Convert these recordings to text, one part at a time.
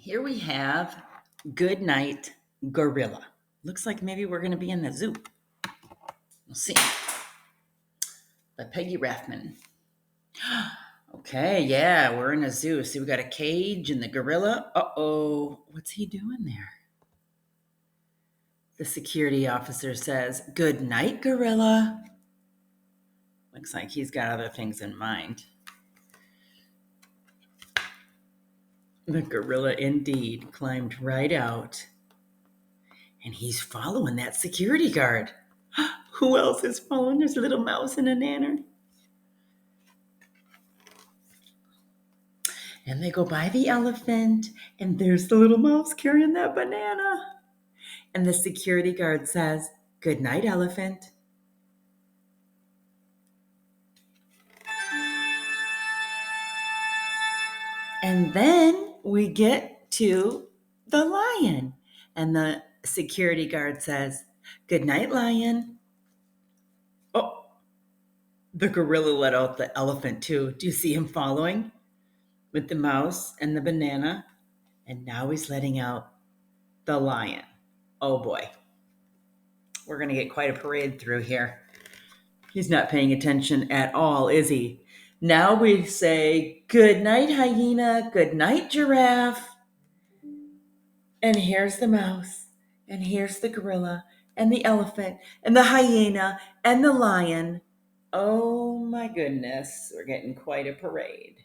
Here we have Good Night Gorilla. Looks like maybe we're going to be in the zoo. We'll see. By Peggy Rathman. Okay, yeah, we're in a zoo. See, we got a cage and the gorilla. Uh-oh, what's he doing there? The security officer says, "Good night, gorilla." Looks like he's got other things in mind. The gorilla indeed climbed right out. And he's following that security guard. Who else is following? There's a little mouse and a nanner. And they go by the elephant, and there's the little mouse carrying that banana. And the security guard says, "Good night, elephant." And then we get to the lion. And the security guard says, "Good night, lion." Oh, the gorilla let out the elephant too. Do you see him following with the mouse and the banana? And now he's letting out the lion. Oh boy. We're going to get quite a parade through here. He's not paying attention at all, is he? Now we say, "Good night, hyena. Good night, giraffe." And here's the mouse. And here's the gorilla. And the elephant. And the hyena. And the lion. Oh my goodness. We're getting quite a parade.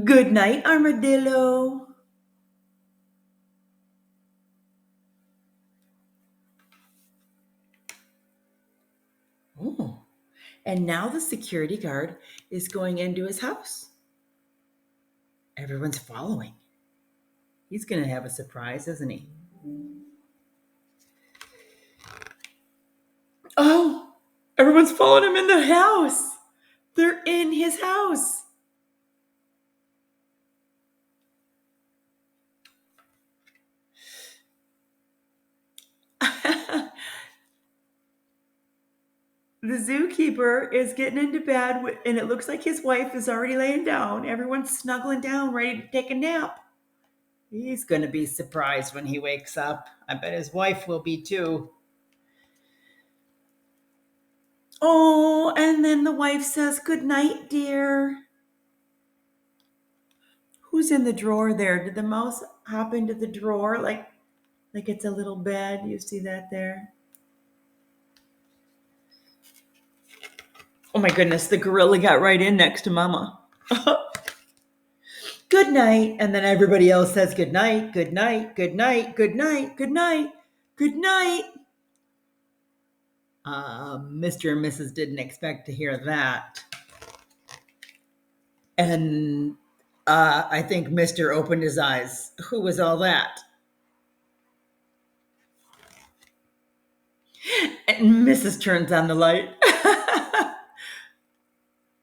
Good night, armadillo. Oh. And now the security guard is going into his house. Everyone's following. He's going to have a surprise, isn't he? Oh, everyone's following him in the house. They're in his house. The zookeeper is getting into bed, and it looks like his wife is already laying down. Everyone's snuggling down, ready to take a nap. He's going to be surprised when he wakes up. I bet his wife will be too. Oh, and then the wife says, "Good night, dear." Who's in the drawer there? Did the mouse hop into the drawer like it's a little bed? You see that there? Oh my goodness, the gorilla got right in next to Mama. Good night. And then everybody else says good night, good night, good night, good night, good night, good night. Mr. and Mrs. didn't expect to hear that. And I think Mr. opened his eyes. Who was all that? And Mrs. turns on the light.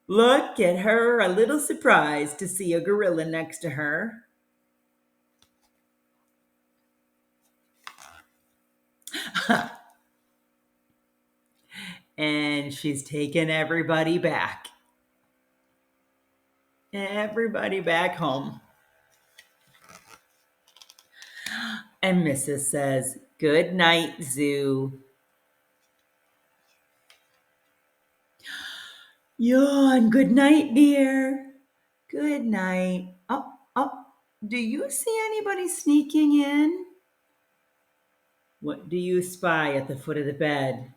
Look at her, a little surprised to see a gorilla next to her. And she's taken everybody back. Everybody back home. And Mrs. says, "Good night, zoo." Yawn. Good night, dear. Good night. Up. Do you see anybody sneaking in? What do you spy at the foot of the bed?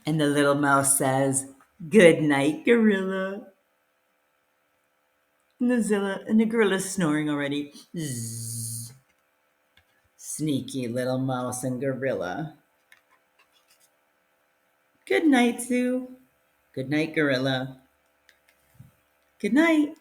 And the little mouse says, "Good night, gorilla." And the gorilla's snoring already. Zzz. Sneaky little mouse and gorilla. Good night, zoo. Good night, gorilla. Good night.